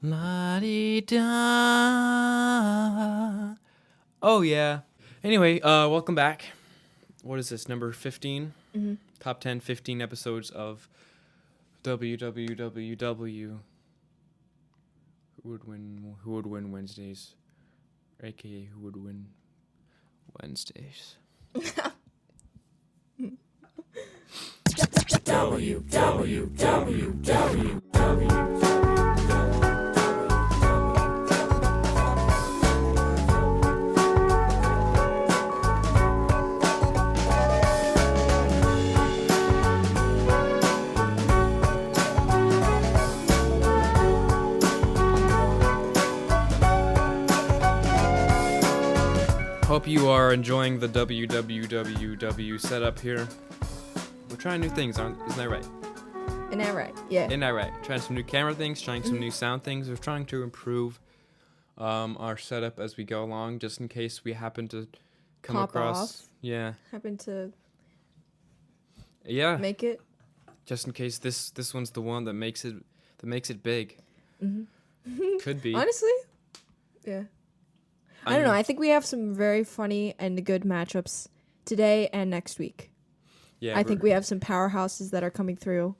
La-di-da. Oh, yeah. Anyway, welcome back. What is this, number 15? Mm-hmm. Top 10, 15 episodes of WWWW. Who would win Wednesdays? AKA, who would win Wednesdays? Hope you are enjoying the WWWW setup here. We're trying new things, isn't that right? Isn't that right? Yeah. Isn't that right? Trying some new camera things, trying some new sound things. We're trying to improve our setup as we go along, just in case we happen to come Pop across. off. Yeah. Happen to Yeah. make it. Just in case this one's the one that makes it big. Mm-hmm. Could be. Honestly, yeah. I don't know. I think we have some very funny and good matchups today and next week. Yeah. I think we have some powerhouses that are coming through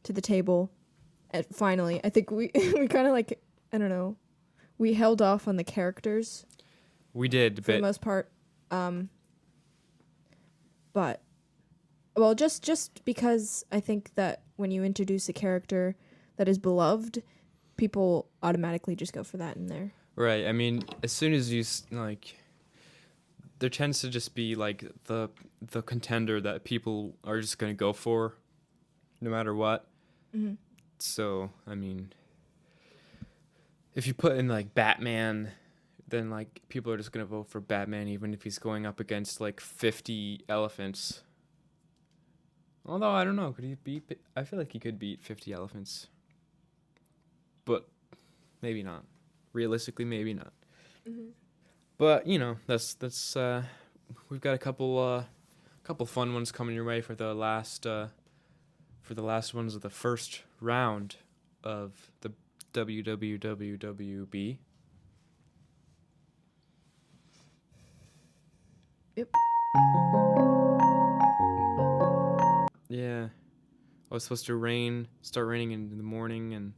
to the table. And finally, I think we kind of like, I don't know, we held off on the characters. We did, for the most part. But well, just because I think that when you introduce a character that is beloved, people automatically just go for that in there. Right. I mean, as soon as you there tends to just be like the contender that people are just gonna go for, no matter what. Mm-hmm. So I mean, if you put in like Batman, then like people are just gonna vote for Batman, even if he's going up against like 50 elephants. Although I don't know, could he beat? I feel like he could beat 50 elephants, but maybe not. Realistically, maybe not. Mm-hmm. But you know, that's we've got a couple fun ones coming your way for the last ones of the first round of the WWWWB. Yep. Yeah. Oh, it's supposed to start raining in the morning, and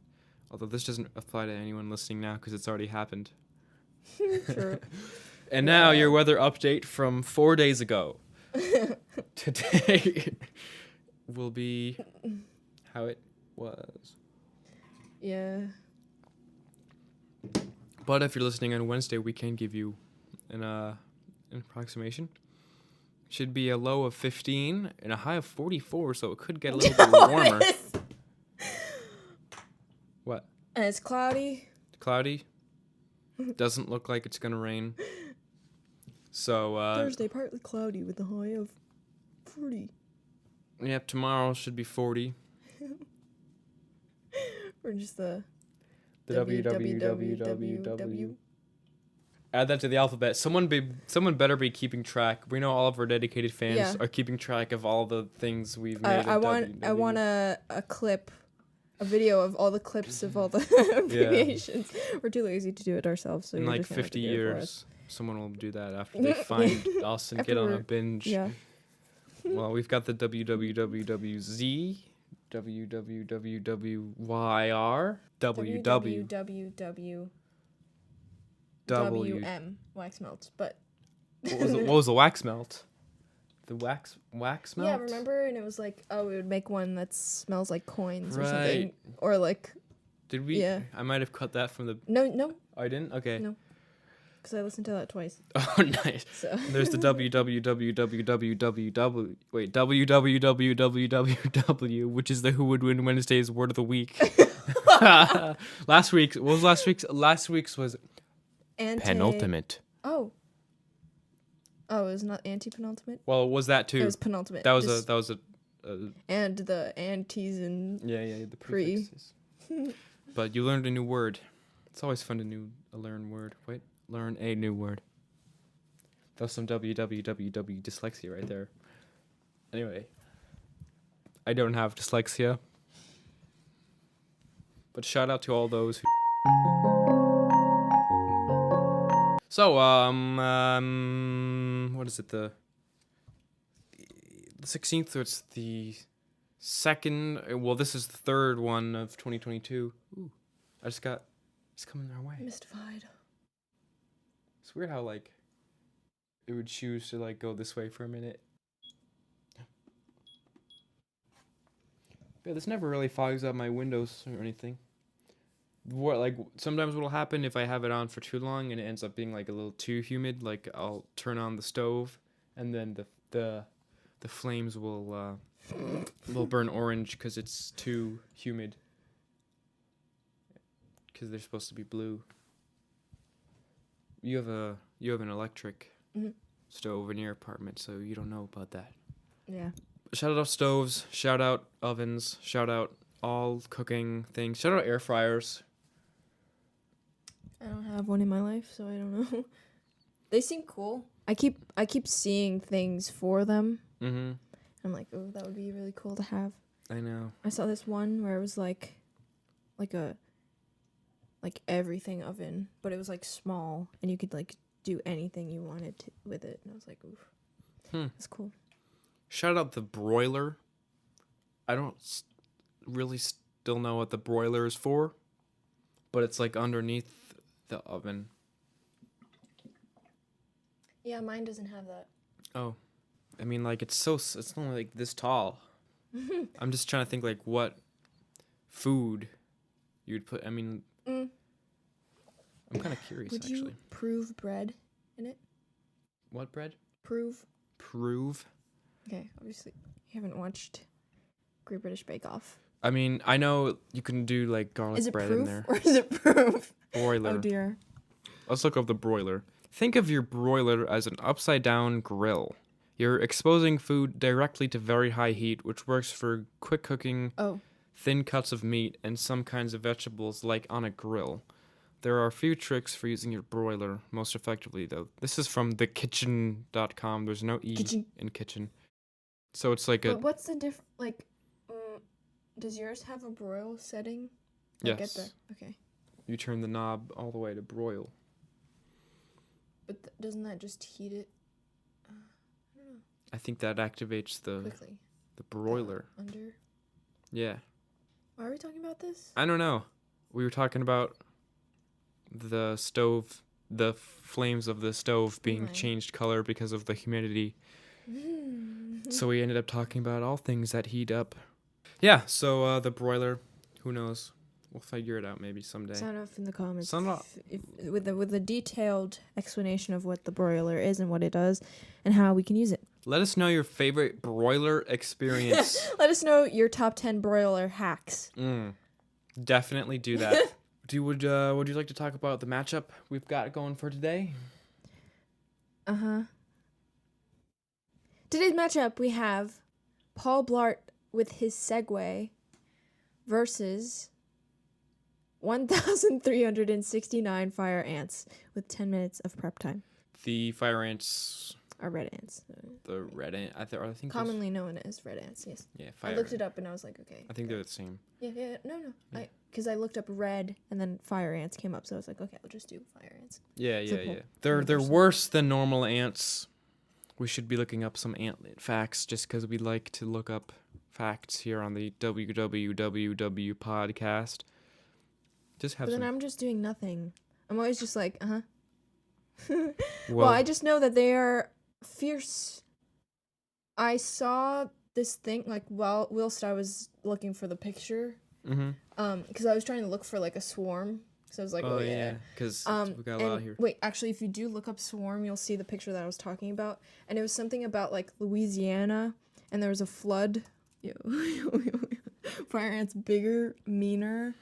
although this doesn't apply to anyone listening now because it's already happened. True. And now your weather update from 4 days ago. Today will be how it was. Yeah. But if you're listening on Wednesday, we can give you an approximation. Should be a low of 15 and a high of 44, so it could get a little bit warmer. What? And it's cloudy. Cloudy. Doesn't look like it's gonna rain. So Thursday partly cloudy with a high of 40. Yep, tomorrow should be 40. Or just the WWWW. Add that to the alphabet. Someone better be keeping track. We know all of our dedicated fans are keeping track of all the things we've made. I want a clip, a video of all the clips of all the abbreviations. We're too lazy to do it ourselves. So in like 50 years, someone will do that after they find us and get on a binge. Yeah. Well, we've got the WWWZ, WWWWYR, WWWWM wax melts, but what was the wax melt? The wax melt? Yeah, remember? And it was like, oh, we would make one that smells like coins or Right. something, or like. Did we? Yeah. I might have cut that from the. No. Oh, I didn't. Okay. No. Because I listened to that twice. Oh, nice. So. There's the WWWWW, which is the Who Would Win Wednesday's Word of the Week. Last week's was penultimate. Oh, it was not anti-penultimate? Well, it was that too. It was penultimate. That was a and the antes and the pre. prefixes. But you learned a new word. It's always fun to learn a new word. That was some WWWW dyslexia right there. Anyway, I don't have dyslexia. But shout out to all those who So, what is it? The 16th, so it's the second. Well, this is the third one of 2022. Ooh, it's coming our way. Mystified. It's weird how like it would choose to like go this way for a minute. Yeah, this never really fogs up my windows or anything. What like sometimes what'll happen if I have it on for too long and it ends up being like a little too humid, like I'll turn on the stove and then the flames will burn orange because it's too humid. Because they're supposed to be blue. You have an electric stove in your apartment, so you don't know about that. Yeah. Shout out stoves, shout out ovens, shout out all cooking things, shout out air fryers. I don't have one in my life, so I don't know. They seem cool. I keep seeing things for them. Mm-hmm. I'm like, oh, that would be really cool to have. I know. I saw this one where it was like everything oven, but it was like small, and you could like do anything you wanted to with it. And I was like, oof, that's cool. Shout out the broiler. I don't really still know what the broiler is for, but it's like underneath the oven. Yeah, mine doesn't have that. Oh, I mean, like it's only like this tall. I'm just trying to think like what food you'd put. I mean, I'm kind of curious Would actually. you prove bread in it? What bread? Prove. Okay, obviously you haven't watched Great British Bake Off. I mean, I know you can do like garlic bread in there. Or is it proof? Broiler. Oh dear. Let's look up the broiler. Think of your broiler as an upside-down grill. You're exposing food directly to very high heat, which works for quick cooking, thin cuts of meat, and some kinds of vegetables like on a grill. There are a few tricks for using your broiler most effectively, though. This is from thekitchen.com. There's no E in kitchen. So it's like But what's the difference? Like, does yours have a broil setting? Like yes. Okay. You turn the knob all the way to broil. But doesn't that just heat it? I don't know. I think that activates the broiler. Under? Yeah. Why are we talking about this? I don't know. We were talking about the stove, the flames of the stove being changed color because of the humidity. So we ended up talking about all things that heat up. Yeah, so the broiler, who knows? We'll figure it out maybe someday. Sound off in the comments. Sound off. With a detailed explanation of what the broiler is and what it does and how we can use it. Let us know your favorite broiler experience. Let us know your top 10 broiler hacks. Definitely do that. Would you like to talk about the matchup we've got going for today? Today's matchup, we have Paul Blart with his Segway versus 1,369 fire ants with 10 minutes of prep time. The fire ants are red ants. The red ant, I think commonly known as red ants. Yes. Yeah, fire. I looked it up and I was like, okay. I think they're the same. Yeah. No. Yeah. Because I looked up red and then fire ants came up, so I was like, okay, I'll just do fire ants. Yeah. They're worse than normal ants. We should be looking up some ant facts just because we like to look up facts here on the WWWW podcast. But then I'm just doing nothing. I'm always just like, Well, I just know that they are fierce. I saw this thing whilst I was looking for the picture. Because I was trying to look for like a swarm. So I was like, because we got a lot here. Wait, actually, if you do look up swarm, you'll see the picture that I was talking about, and it was something about like Louisiana, and there was a flood. Fire ants bigger, meaner,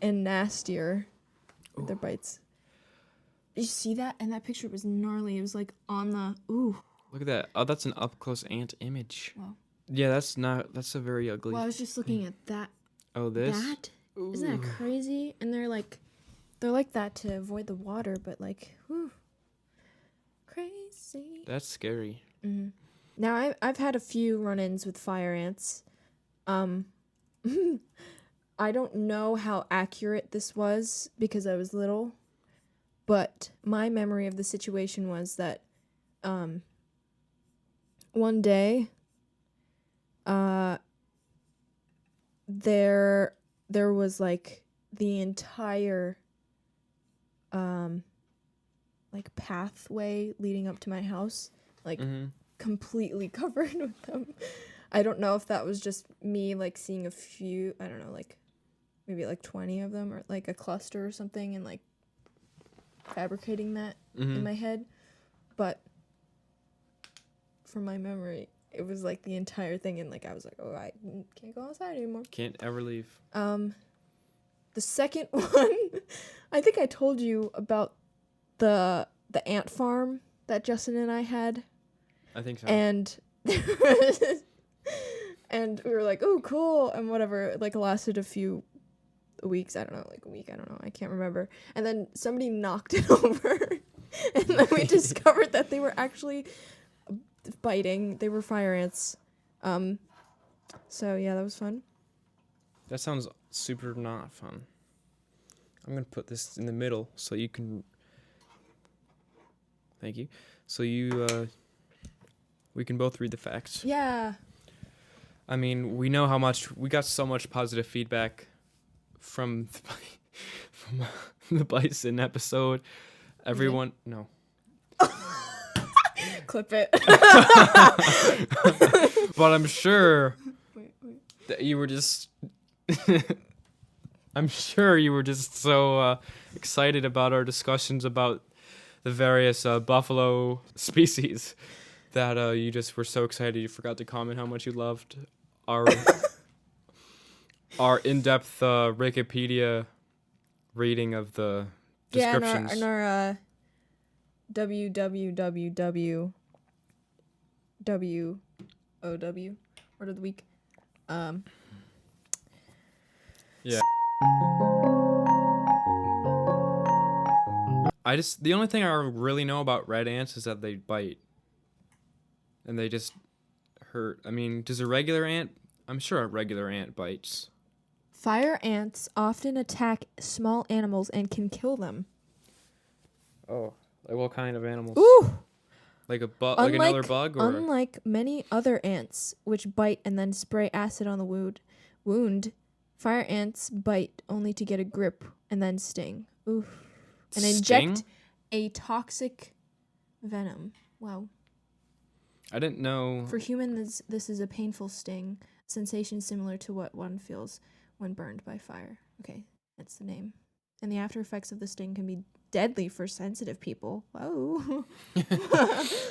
and nastier with their bites. Did you see that? And that picture was gnarly. It was like on the Look at that. Oh, that's an up close ant image. Wow. Yeah, that's a very ugly. Well, I was just looking at that. Oh, this? That? Ooh. Isn't that crazy? And they're like that to avoid the water, but like, crazy. That's scary. Mm-hmm. Now I've had a few run-ins with fire ants. I don't know how accurate this was because I was little, but my memory of the situation was that one day there was like the entire like pathway leading up to my house like completely covered with them. I don't know if that was just me like seeing a few, I don't know, like maybe like 20 of them or like a cluster or something and like fabricating that in my head, but from my memory it was like the entire thing and like I was like, oh, I can't go outside anymore, Can't ever leave. The second one, I think I told you about the ant farm that Justin and I had. I think so. And and we were like, oh, cool, and whatever. It like lasted a few weeks. I don't know, like a week. I don't know. I can't remember. And then somebody knocked it over, and then we discovered that they were actually biting. They were fire ants. So yeah, that was fun. That sounds super not fun. I'm gonna put this in the middle so you can. Thank you. So we can both read the facts. Yeah. I mean, we know how much we got so much positive feedback from the bison episode. Everyone, no. Clip it. But I'm sure that you were just. I'm sure you were just so excited about our discussions about the various buffalo species that you just were so excited you forgot to comment how much you loved our our in-depth Wikipedia reading of the descriptions. Yeah, in our WWWW WOW word of the week. Yeah. The only thing I really know about red ants is that they bite. And they just hurt. I mean, does a regular ant? I'm sure a regular ant bites. Fire ants often attack small animals and can kill them. Oh, like what kind of animals? Ooh! Like a bug, like another bug, or unlike many other ants, which bite and then spray acid on the wound, fire ants bite only to get a grip and then sting. Ooh. And inject a toxic venom. Wow. I didn't know. For humans, this is a painful sting, sensation similar to what one feels when burned by fire. Okay, that's the name. And the after effects of the sting can be deadly for sensitive people. Whoa.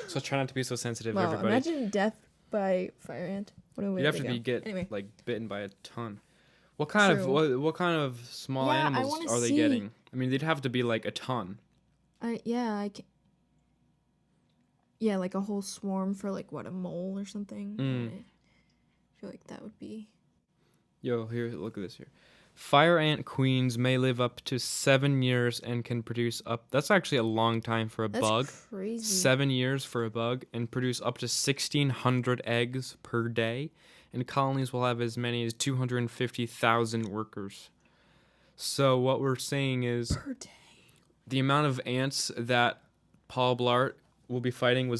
So try not to be so sensitive, well, everybody. Imagine death by fire ant. What a way You'd have to to go. like bitten by a ton. What kind of what kind of small animals are they getting? I mean, they'd have to be like a ton. Yeah, like a whole swarm for like what, a mole or something. I feel like that would be. Yo, here, look at this here. Fire ant queens may live up to 7 years and can produce up. That's actually a long time for a bug. That's crazy. 7 years for a bug and produce up to 1,600 eggs per day. And colonies will have as many as 250,000 workers. So what we're saying is per day. The amount of ants that Paul Blart will be fighting were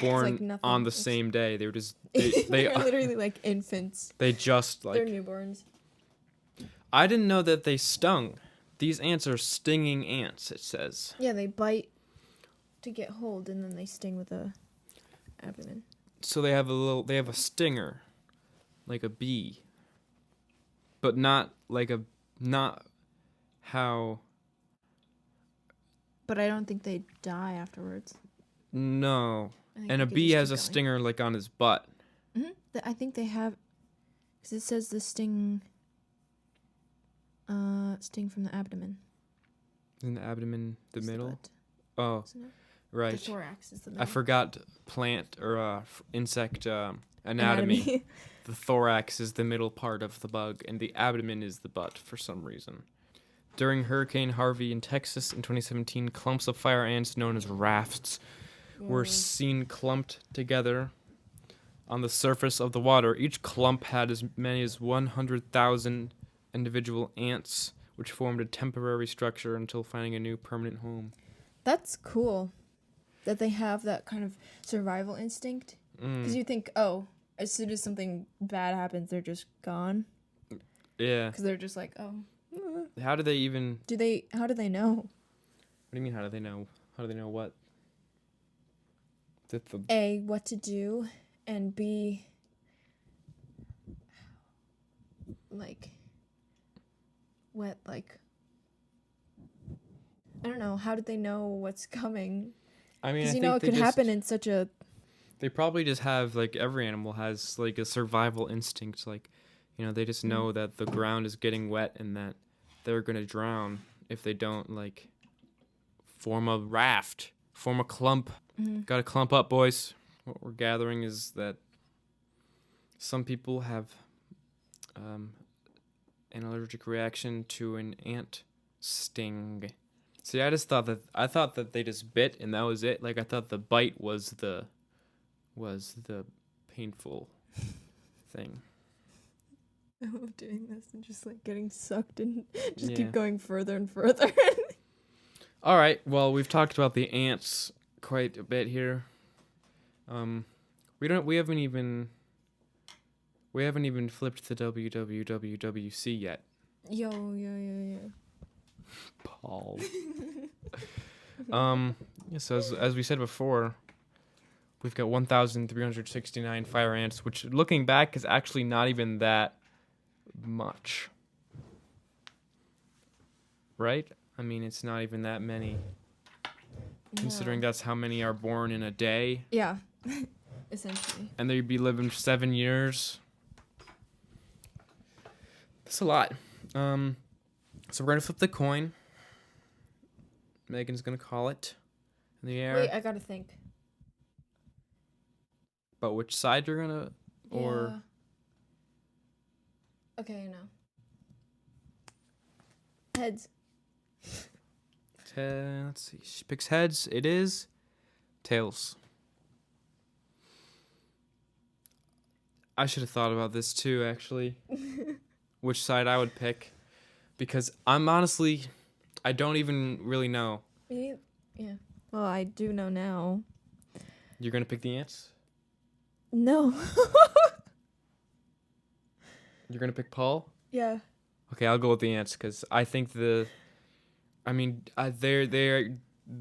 born like on the same day. They were just they are literally like infants. They just like they're newborns. I didn't know that they stung. These ants are stinging ants, it says. Yeah, they bite to get hold and then they sting with a abdomen. So they have a stinger, like a bee. But not how. But I don't think they die afterwards. No. And a bee has a stinger like on his butt. Mm-hmm. I think they have, because it says the sting from the abdomen. In the abdomen, the middle? Butt. Oh, right. The thorax is the middle. I forgot plant or insect anatomy. The thorax is the middle part of the bug, and the abdomen is the butt for some reason. During Hurricane Harvey in Texas in 2017, clumps of fire ants known as rafts were seen clumped together on the surface of the water. Each clump had as many as 100,000 individual ants, which formed a temporary structure until finding a new permanent home. That's cool that they have that kind of survival instinct. Because you think, oh, as soon as something bad happens, they're just gone. Yeah. Because they're just like, oh. How do they even... How do they know? What do you mean, how do they know? How do they know what? A, what to do, and B, like, what, like, I don't know, how did they know what's coming? I mean, because, it could happen in such a... They probably just have, like, every animal has, like, a survival instinct. Like, they just know that the ground is getting wet and that they're going to drown if they don't, like, form a raft, form a clump. Got to clump up, boys. What we're gathering is that some people have an allergic reaction to an ant sting. See, I thought that they just bit and that was it. Like, I thought the bite was the painful thing. I love doing this and just like getting sucked in. Just keep going further and further. All right. Well, we've talked about the ants quite a bit here. We haven't even flipped the WWWWC yet. Yo. Paul. So as we said before, we've got 1,369 fire ants, which looking back is actually not even that much. Right? I mean, it's not even that many. Considering that's how many are born in a day. Yeah, essentially. And they'd be living 7 years. That's a lot. So we're going to flip the coin. Megan's going to call it in the air. Wait, I got to think. But which side you're going to... Or... Yeah. Okay, no. Heads. Let's see. She picks heads. It is tails. I should have thought about this too, actually. Which side I would pick. Because I'm honestly... I don't even really know. Yeah. Well, I do know now. You're going to pick the ants? No. You're going to pick Paul? Yeah. Okay, I'll go with the ants because I think they end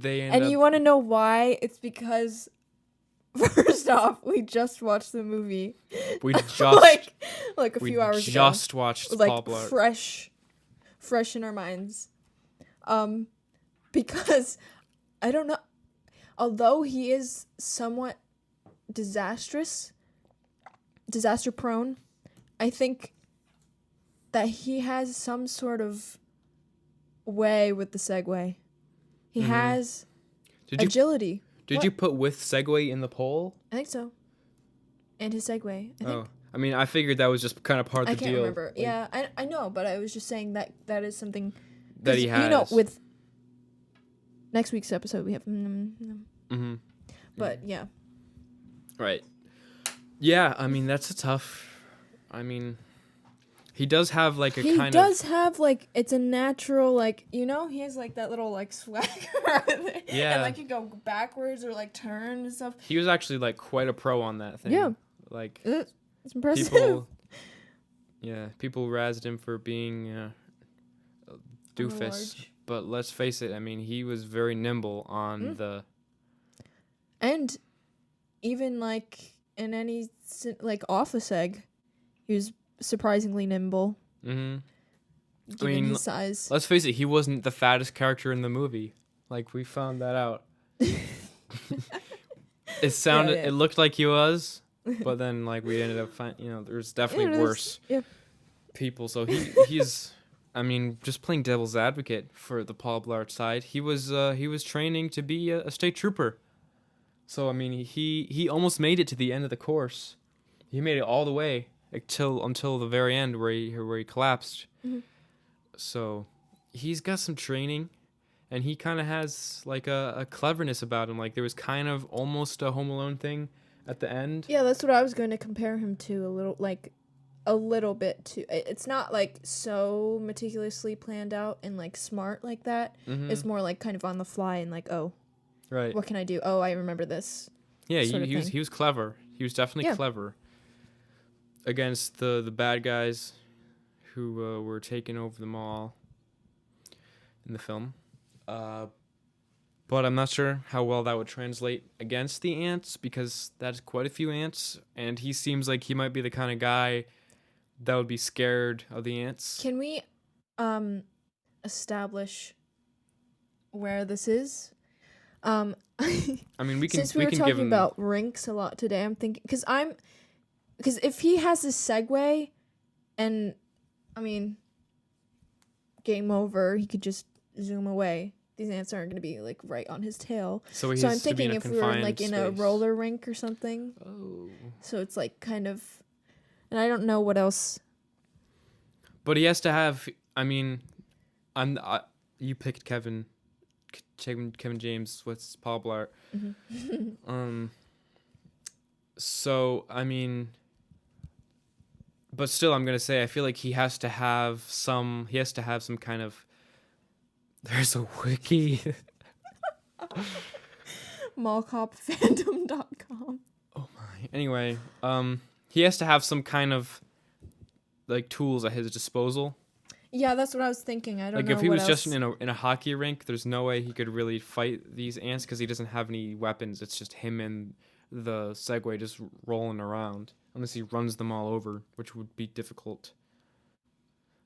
and you want to know why? It's because, first off, we just watched the movie. We just like a few hours ago. We just watched Paul Blart. Fresh in our minds. Because I don't know. Although he is somewhat disaster prone, I think that he has some sort of way with the Segway. He has agility. Did you put with Segway in the poll? I think so. And his Segway, I think. I mean, I figured that was just kind of part of the deal. I can't remember. Like, yeah, I know, but I was just saying that is something... that he has. With next week's episode, we have... But, yeah. Right. Yeah, I mean, that's a tough... I mean... He does have, like, He does have, like, it's a natural, like, he has, like, that little, like, swagger. Yeah. And, like, he go backwards or, like, turn and stuff. He was actually, like, quite a pro on that thing. Yeah. Like... It's impressive. People razzed him for being a doofus. But let's face it, I mean, he was very nimble on the... And even, like, in any, like, office egg, he was surprisingly nimble. Given his size. Let's face it, he wasn't the fattest character in the movie. Like, we found that out. It looked like he was, but then, like, we ended up finding, there's definitely worse people. So he's, I mean, just playing devil's advocate for the Paul Blart side. He was training to be a state trooper. So, I mean, he almost made it to the end of the course. He made it all the way until the very end where he collapsed. So, he's got some training, and he kind of has, like, a cleverness about him. Like, there was kind of almost a Home Alone thing at the end. Yeah, that's what I was going to compare him to a little, like, a little bit too. It's not like so meticulously planned out and like smart like that. Mm-hmm. It's more like kind of on the fly and like, oh, Right. what can I do? Oh, I remember this. Yeah, sort of thing. he was clever. He was definitely clever against the bad guys who were taking over the mall in the film. But I'm not sure how well that would translate against the ants, because that's quite a few ants, and he seems like he might be the kind of guy that would be scared of the ants. Can we establish where this is? I mean, we can. Since we were can talking give him, about rinks a lot today, I'm thinking because if he has this segue, and I mean, game over, he could just zoom away. These ants aren't going to be like right on his tail. So I'm thinking if we were like in a roller rink or something. Oh. So it's like kind of, and I don't know what else. But he has to have. I mean, you picked Kevin James. What's Paul Blart? Mm-hmm. So I mean, but still, I'm gonna say I feel like he has to have some. He has to have some kind of. There's a wiki. Mallcopfandom.com. Oh my. Anyway, he has to have some kind of like tools at his disposal. Yeah, that's what I was thinking. I don't know. Like if he what was else. just in a hockey rink, there's no way he could really fight these ants because he doesn't have any weapons. It's just him and the Segway just rolling around, unless he runs them all over, which would be difficult.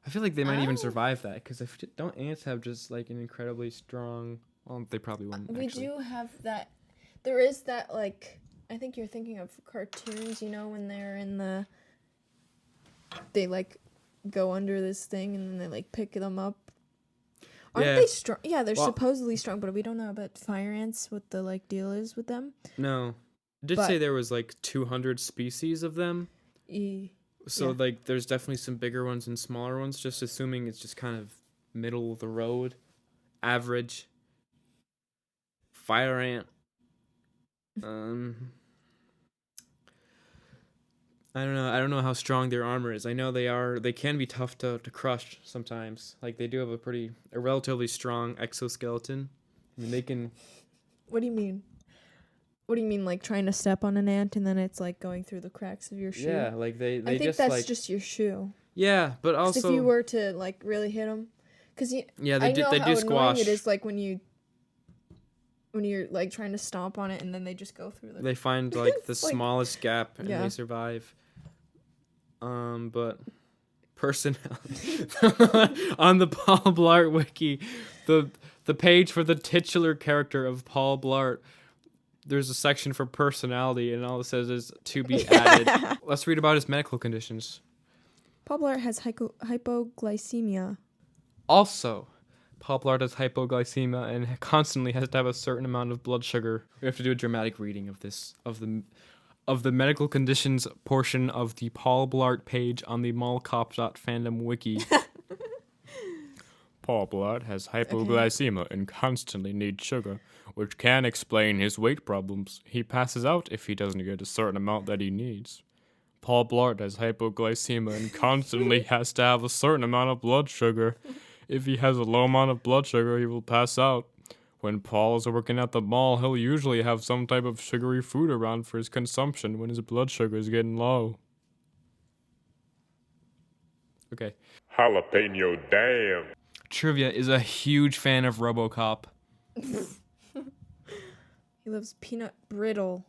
I feel like they might even survive that, because don't ants have just like an incredibly strong? Well, they probably wouldn't. We actually. do have that. There is that, like, I think you're thinking of cartoons, you know, when they're in the. They like go under this thing and then they like pick them up. Aren't they strong? Yeah, they're supposedly strong, but we don't know about fire ants, what the like deal is with them. No. It did say there was like 200 species of them. So like there's definitely some bigger ones and smaller ones, just assuming it's just kind of middle of the road, average. Fire ant. I don't know how strong their armor is. I know they can be tough to crush sometimes. Like they do have a relatively strong exoskeleton. I mean, they can. What do you mean? What do you mean, like trying to step on an ant and then it's like going through the cracks of your shoe? Yeah, like they I think just that's like, just your shoe. Yeah, but also if you were to like really hit them, because they I do know how squash. annoying it is, like when you're like trying to stomp on it and then they just go through. They find like the smallest gap and they survive. But personality on the Paul Blart wiki, the page for the titular character of Paul Blart. There's a section for personality, and all it says is to be added. Let's read about his medical conditions. Paul Blart has hypoglycemia. Also, Paul Blart has hypoglycemia and constantly has to have a certain amount of blood sugar. We have to do a dramatic reading of the medical conditions portion of the Paul Blart page on the mallcop.fandom wiki. Paul Blart has hypoglycemia and constantly needs sugar, which can explain his weight problems. He passes out if he doesn't get a certain amount that he needs. Paul Blart has hypoglycemia and constantly has to have a certain amount of blood sugar. If he has a low amount of blood sugar, he will pass out. When Paul is working at the mall, he'll usually have some type of sugary food around for his consumption when his blood sugar is getting low. Okay. Jalapeno damn. Trivia is a huge fan of RoboCop. He loves peanut brittle.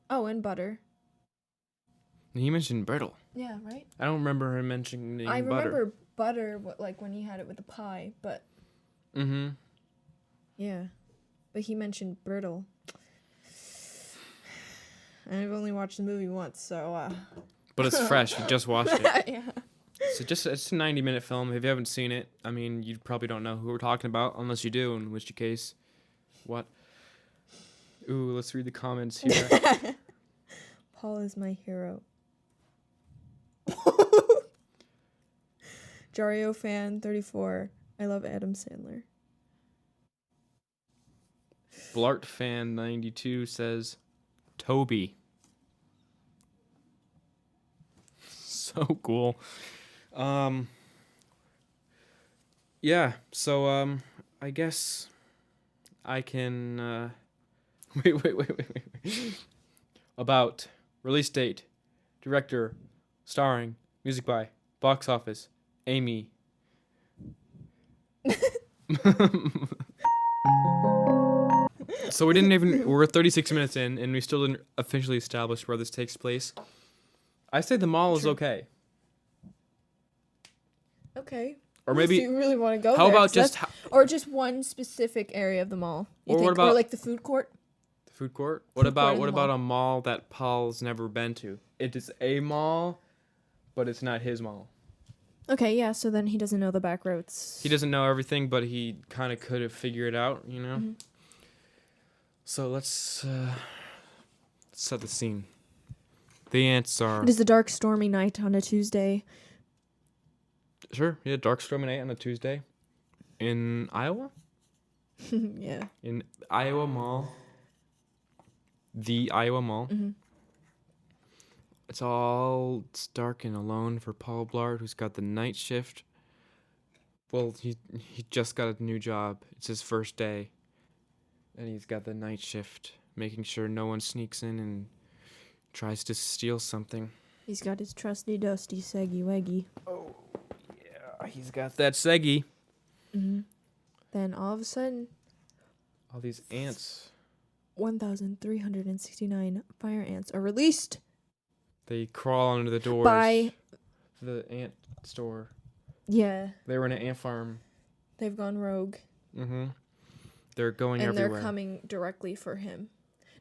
Oh, and butter. He mentioned brittle. Yeah, right? I don't remember him mentioning butter. I remember butter, like when he had it with the pie, but... Mm-hmm. Yeah. But he mentioned brittle. I've only watched the movie once, so... But it's fresh. You just watched it. Yeah. So it's a 90-minute film. If you haven't seen it, I mean, you probably don't know who we're talking about, unless you do, in which case, what? Ooh, let's read the comments here. Paul is my hero. Jario fan 34. I love Adam Sandler. Blart fan 92 says, Toby. So So cool. Yeah, so I guess I can wait. About release date, director, starring, music by, box office, Amy. So we're 36 minutes in and we still didn't officially establish where this takes place. I say the mall is True. okay. Okay. Or maybe Do you really want to go how there? about 'Cause just or just one specific area of the mall? You Or think? what about- or like the food court? the food court? Food court in What the about mall. a mall that Paul's never been to? It is a mall, but it's not his mall. Okay, yeah. So then he doesn't know the back roads. He doesn't know everything, but he kind of could have figured it out, you know? Mm-hmm. So let's set the scene. The ants are... It is a dark, stormy night on a Tuesday. Sure, yeah, dark stormy night on a Tuesday. In Iowa? Yeah. In Iowa Mall. The Iowa Mall. Mm-hmm. It's dark and alone for Paul Blart, who's got the night shift. Well, he just got a new job. It's his first day. And he's got the night shift, making sure no one sneaks in and tries to steal something. He's got his trusty, dusty, saggy, waggy. Oh, yeah, he's got that seggy. Mm-hmm. Then all of a sudden, All these ants, 1,369 fire ants are released they crawl under the doors. by... The ant store. Yeah, They were in an ant farm. they've gone rogue. Mm-hmm. They're going And everywhere. they're coming directly for him.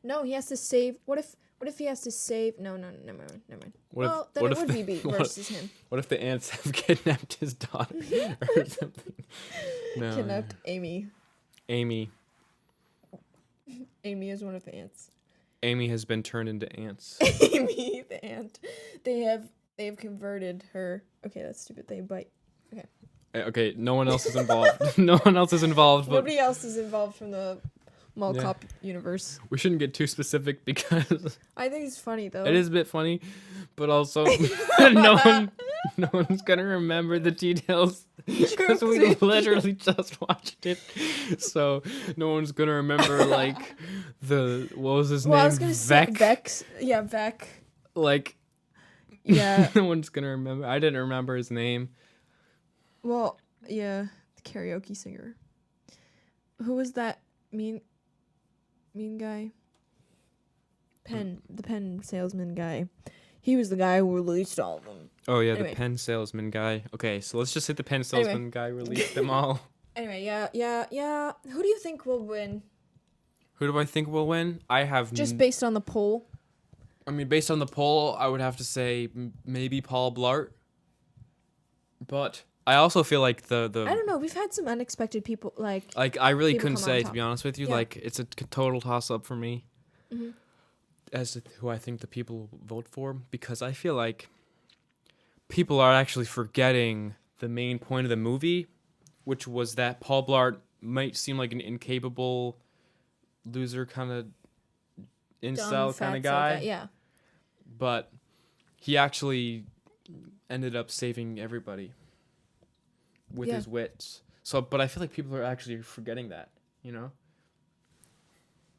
No, he has to save... What if he has to save... No, never mind. Well, then it would be Beat versus him. What if the ants have kidnapped his daughter or something? No. Kidnapped Amy. Amy. Amy is one of the ants. Amy has been turned into ants. Amy, the ant. They have converted her. Okay, that's stupid. They bite. Okay. Okay, no one else is involved. No one else is involved. But Nobody else is involved from the Mall Yeah. Cop universe. we shouldn't get too specific because I think it's funny though. it is a bit funny, but also no one's gonna remember the details because we literally just watched it. So no one's gonna remember like what was his Well, name? I was gonna say Vec. Vex. Yeah, Vec. Like Yeah. no one's gonna remember. I didn't remember his name. Well, yeah, the karaoke singer. Who was that mean guy? The pen salesman guy. He was the guy who released all of them. Oh yeah, Anyway. the pen salesman guy. Okay, so let's just say the pen salesman guy released them all. Anyway, yeah. Who do you think will win? Who do I think will win? I have Just based on the poll. I mean, based on the poll, I would have to say maybe Paul Blart. But I also feel like the I don't know. We've had some unexpected people like I really people couldn't come on say, to top. be honest with you. Yeah. Like it's a total toss up for me Mhm. as to who I think the people will vote for, because I feel like people are actually forgetting the main point of the movie, which was that Paul Blart might seem like an incapable loser kind of dumb, incel kind fatso of guy, Yeah. but he actually ended up saving everybody with Yeah. his wits. So, but I feel like people are actually forgetting that, you know?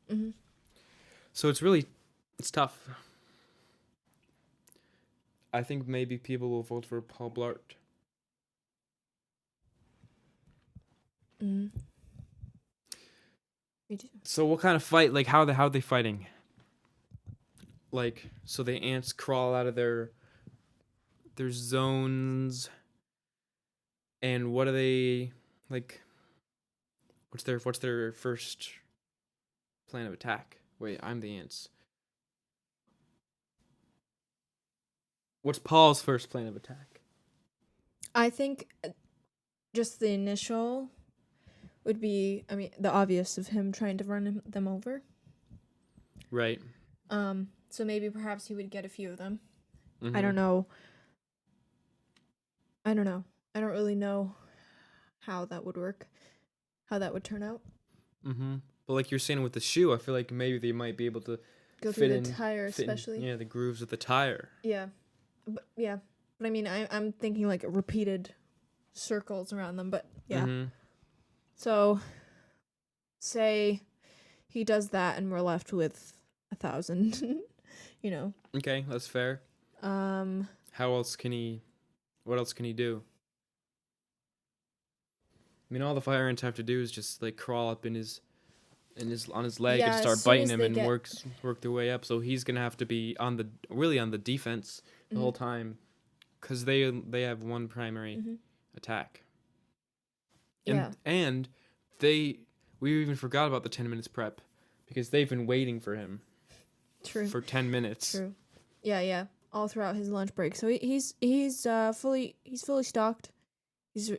Mm-hmm. So it's tough. I think maybe people will vote for Paul Blart. Mm-hmm. Me too. So what kind of fight, like how are they fighting? Like, so the ants crawl out of their zones, and what are they, like, what's their first plan of attack? Wait, I'm the ants. What's Paul's first plan of attack? I think just the initial would be, I mean, the obvious of him trying to run them over. Right. So maybe perhaps he would get a few of them. Mhm. I don't know. I don't really know how that would work. How that would turn out. Mhm. But like you're saying with the shoe, I feel like maybe they might be able to Go fit through the in- tire fit in, especially. yeah, the grooves of the tire. Yeah. But yeah. But I mean, I'm thinking like repeated circles around them. But yeah. Mm-hmm. So, say he does that, and we're left with 1,000. You know. Okay, that's fair. How else can he? What else can he do? I mean, all the fire ants have to do is just like crawl up on his leg and as start soon biting as him they and get- work their way up. So he's gonna have to be on the defense the whole time, because they have one primary attack. And we even forgot about the 10 minutes prep, because they've been waiting for him. True. For 10 minutes. True. Yeah. All throughout his lunch break. So he's fully stocked. He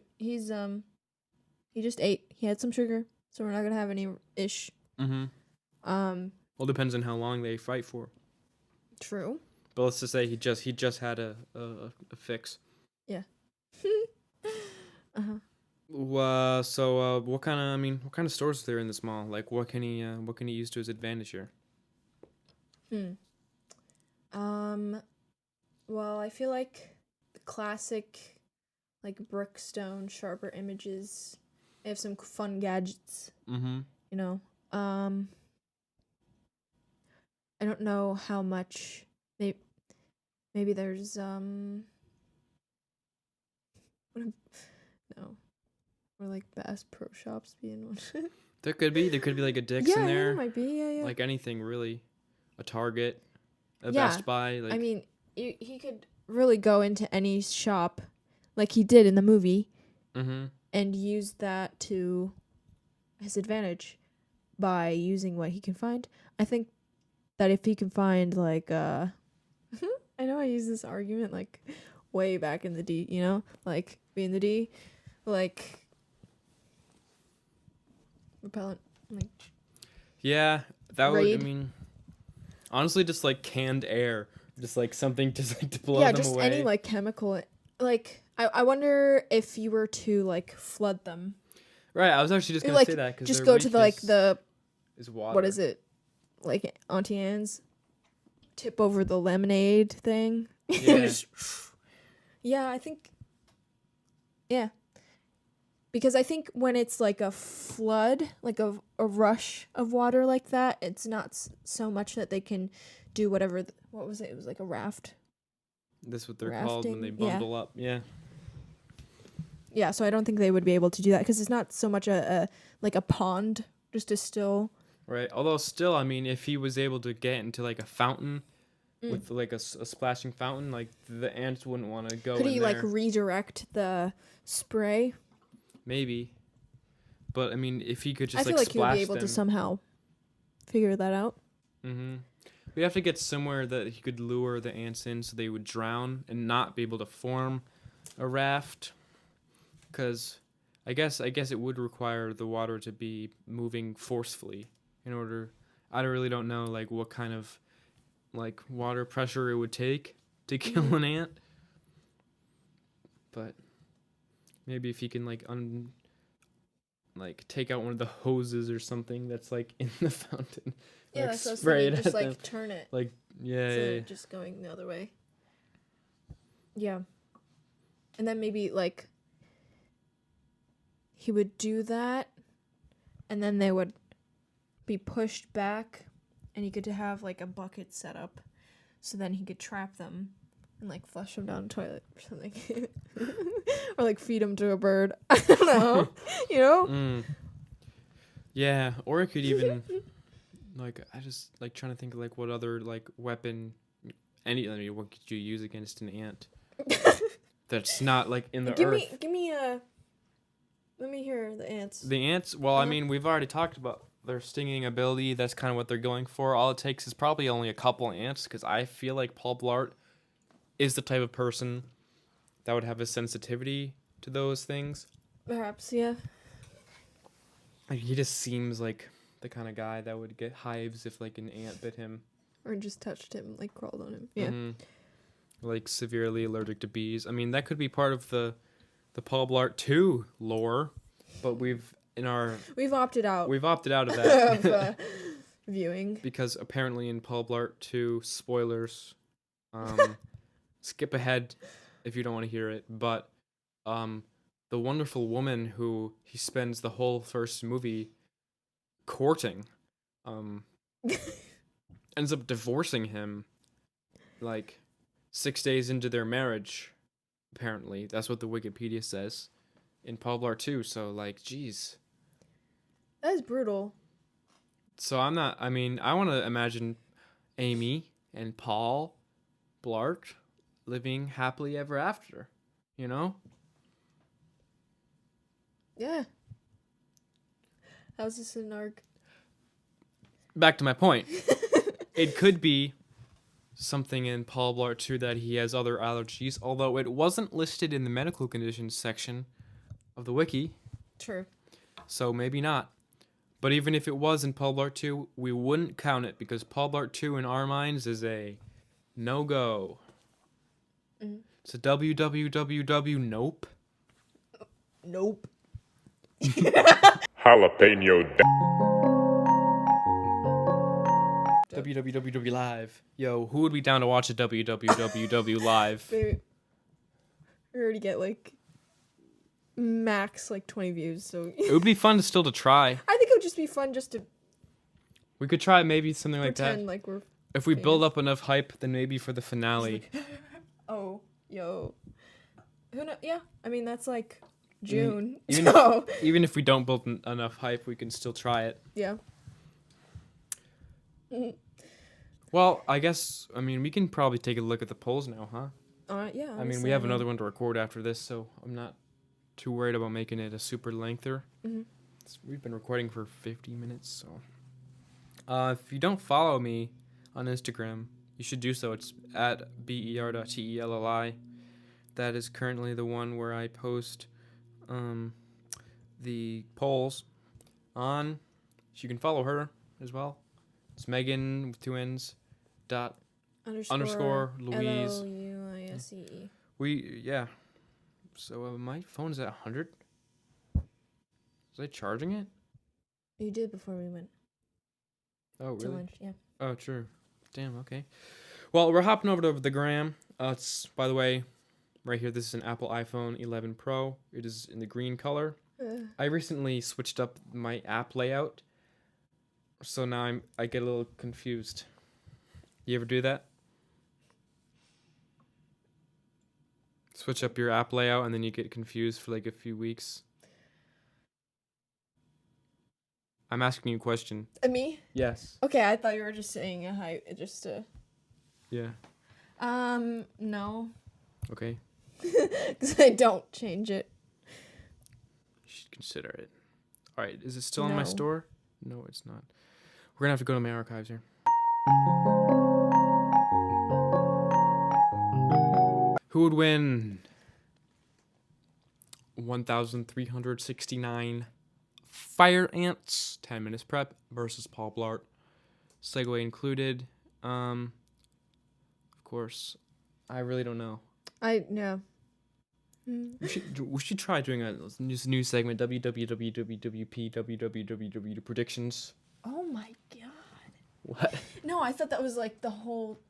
just ate. He had some sugar, so we're not gonna have any ish. Mm-hmm. Well, depends on how long they fight for. True. But let's just say he just had a fix. Yeah. So what kind of stores are there in this mall? Like, what can he use to his advantage here? Well, I feel like the classic, like Brookstone, Sharper Images. They have some fun gadgets. Mm-hmm. You know. I don't know how much. Maybe there's No. Or like Bass Pro Shops being one. There could be like a Dick's in there. Yeah, might be. Yeah. Like anything really, a Target, a Yeah. Best Buy. Like, I mean, he could really go into any shop, like he did in the movie, and use that to his advantage by using what he can find. I think that if he can find like I know I use this argument like way back in the D, you know, like being the D, like repellent, like yeah, that would. Raid. I mean, honestly, just like canned air, just like something just like to blow yeah, them just away. any like chemical. Like I wonder if you were to like flood them. Right, I was actually just gonna Like say that, because just go to the is water. what is it, like Auntie Anne's, tip over the lemonade thing. Yeah. Yeah, I think. Yeah. Because I think when it's like a flood, like a rush of water like that, it's not so much that they can do whatever. What was it? It was like a raft. That's what they're called when they Rafting, yeah. bundle up. Yeah. Yeah, so I don't think they would be able to do that because it's not so much a pond, just a still. Right. Although still, I mean, if he was able to get into like a fountain with like a splashing fountain, like the ants wouldn't want to go Could in he there. like redirect the spray? Maybe. But I mean, if he could just I feel like he would splash be able them. to somehow figure that out. Mm-hmm. We'd have to get somewhere that he could lure the ants in so they would drown and not be able to form a raft. Because I guess it would require the water to be moving forcefully in order. I really don't know like what kind of like water pressure it would take to kill an ant. But maybe if he can like take out one of the hoses or something that's like in the fountain. Yeah, like, that's what I was spray thinking. it Just at like them. turn it. Like yeah, Instead yeah, of yeah. just going the other way. Yeah. And then maybe like he would do that and then they would be pushed back and he could have like a bucket set up so then he could trap them and like flush them down the toilet or something. Or like feed them to a bird. I don't know. You know? Yeah, or it could even like I just like trying to think of like what other like weapon what could you use against an ant that's not like in the earth. Give me a let me hear the ants. The ants, well, I mean, we've already talked about their stinging ability. That's kind of what they're going for. All it takes is probably only a couple ants, because I feel like Paul Blart is the type of person that would have a sensitivity to those things. Perhaps, yeah. Like, he just seems like the kind of guy that would get hives if like an ant bit him. Or just touched him, like crawled on him. Yeah. Mm-hmm. Like severely allergic to bees. I mean, that could be part of the Paul Blart 2 lore, but we've opted out of that. of viewing. Because apparently in Paul Blart 2, spoilers, skip ahead if you don't want to hear it, but the wonderful woman who he spends the whole first movie courting ends up divorcing him like 6 days into their marriage. Apparently, that's what the Wikipedia says in Paul Blart 2. So like, geez. That is brutal. So I want to imagine Amy and Paul Blart living happily ever after, you know? Yeah. How's this an arc? Back to my point. It could be something in Paul Blart 2 that he has other allergies, although it wasn't listed in the medical conditions section of the wiki. True. So maybe not. But even if it was in Paul Blart 2, we wouldn't count it because Paul Blart 2 in our minds is a no-go. Mm-hmm. It's a WWWW nope. Nope. Jalapeno WWW Live. Yo, who would be down to watch a WWWW Live? Baby, we already get like max like 20 views, so It would be fun still to try. I think it would just be fun just to We could try maybe something like pretend that. like we're If we famous. build up enough hype, then maybe for the finale. Oh, yo. Who know? Yeah, I mean that's like June. even So Even if we don't build enough hype, we can still try it. yeah. Well, I guess, we can probably take a look at the polls now, huh? Yeah. We have another one to record after this, so I'm not too worried about making it a super lengther. Mm-hmm. We've been recording for 50 minutes, so. If you don't follow me on Instagram, you should do so. It's at ber.telli. That is currently the one where I post the polls on. So you can follow her as well. It's Meghan with 2 N's. Underscore Louise. Louise. Yeah. So my phone's at 100. Was I charging it? You did before we went Oh, to really? lunch. Yeah. Oh, true. Damn, okay. Well, we're hopping over to the gram. It's, by the way, right here, this is an Apple iPhone 11 Pro. It is in the green color. I recently switched up my app layout, so now I get a little confused. You ever do that? Switch up your app layout and then you get confused for like a few weeks. I'm asking you a question. Me? Yes. Okay, I thought you were just saying a height, just to. Yeah. No. Okay. Because I don't change it. You should consider it. All right. Is it still in my No. store? No, it's not. We're going to have to go to my archives here. Who would win? 1,369 fire ants, 10 minutes prep versus Paul Blart. Segue included. Of course, I really don't know. No. We should try doing a new segment, WWWWP, predictions. Oh my god. What? No, I thought that was like the whole,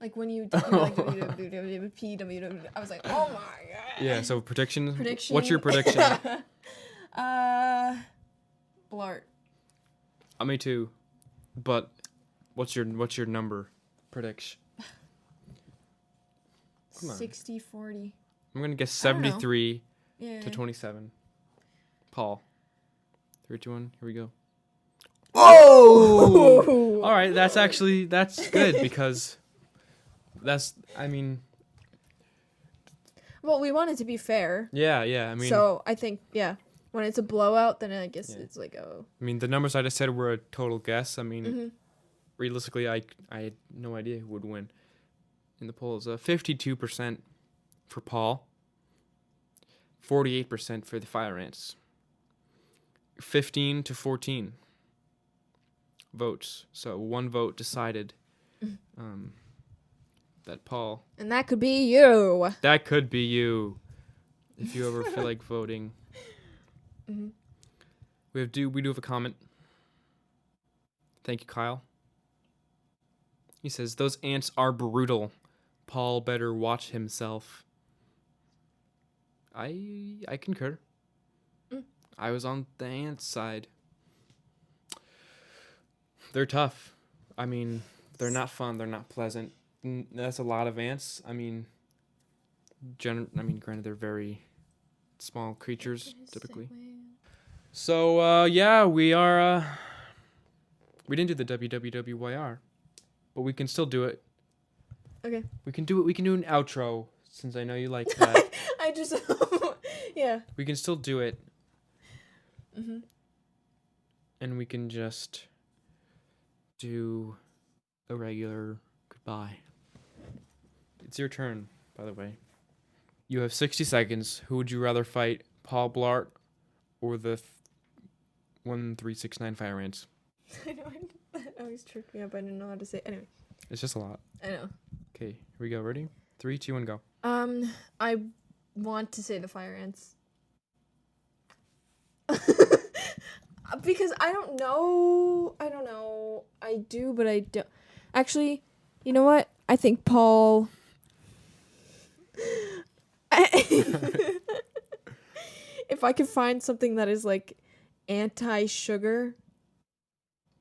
like when you did like WWWP, I was like, oh my god. Yeah, so predictions. Prediction. What's your prediction? Blart. Me too. But what's your number prediction? Come on. 60-40. I'm gonna guess I don't know. 73 Yeah. to 27. Paul. 3, 2, 1. Here we go. Oh! All right, that's good because Well, we want it to be fair. yeah. So I think, yeah, when it's a blowout, then I guess it's like, oh. The numbers I just said were a total guess. Mm-hmm. Realistically, I had no idea who would win in the polls. 52% for Paul, 48% for the fire ants, 15 to 14 votes. So one vote decided that Paul. And that could be you. That could be you, if you ever feel like voting. Mm-hmm. We do have a comment. Thank you, Kyle. He says, those ants are brutal. Paul better watch himself. I concur. Mm. I was on the ants side. They're tough. I mean, they're not fun. They're not pleasant. That's a lot of ants. I mean, granted, they're very small creatures typically. So yeah, we are. We didn't do the WWWYR, but we can still do it. Okay. We can do it. We can do an outro since I know you like that. I just yeah. We can still do it. Mhm. And we can just do a regular goodbye. It's your turn, by the way. You have 60 seconds. Who would you rather fight, Paul Blart or the 1369 Fire Ants? I know. That always tripped me up. I didn't know how to say it. Anyway. It's just a lot. I know. Okay, here we go. Ready? 3, 2, 1, go. I want to say the fire ants. Because I don't know. I do, but I don't. Actually, you know what? I think Paul. If I could find something that is like anti-sugar,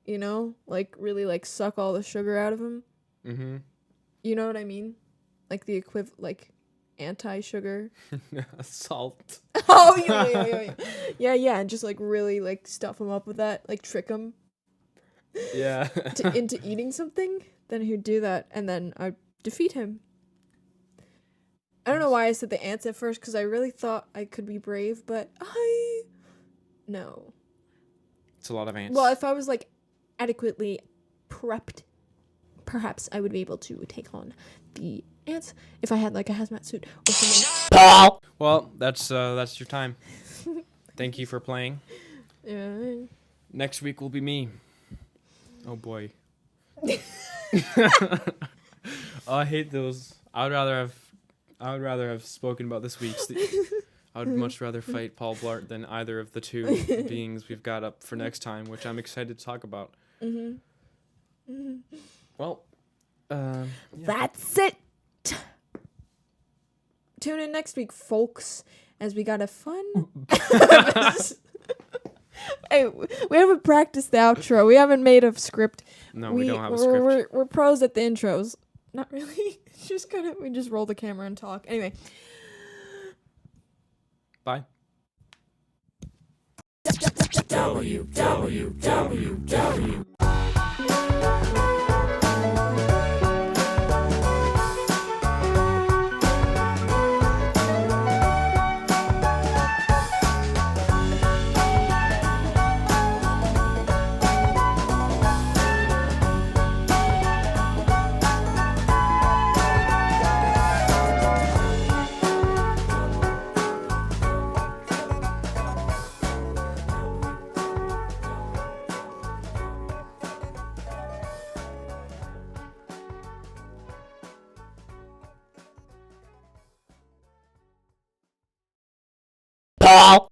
you know, like really like suck all the sugar out of them. Mm-hmm. You know what I mean? Like the like anti-sugar. Salt. Oh, yeah, and just like really like stuff him up with that, like trick him. Yeah. into eating something. Then he'd do that, and then I'd defeat him. I don't know why I said the ants at first, because I really thought I could be brave, but no. It's a lot of ants. Well, if I was like adequately prepped, perhaps I would be able to take on the ants if I had like a hazmat suit or something. Paul. Well, that's your time. Thank you for playing. Yeah. Next week will be me. Oh boy. I hate those. I would rather have spoken about this week's. I would much rather fight Paul Blart than either of the two beings we've got up for next time, which I'm excited to talk about. Well, yeah. That's it. Tune in next week, folks, as we got a fun. Hey, we haven't practiced the outro. We haven't made a script. No, we don't have a script. We're pros at the intros. Not really. It's just we just roll the camera and talk. Anyway. Bye. WWWW. Paul.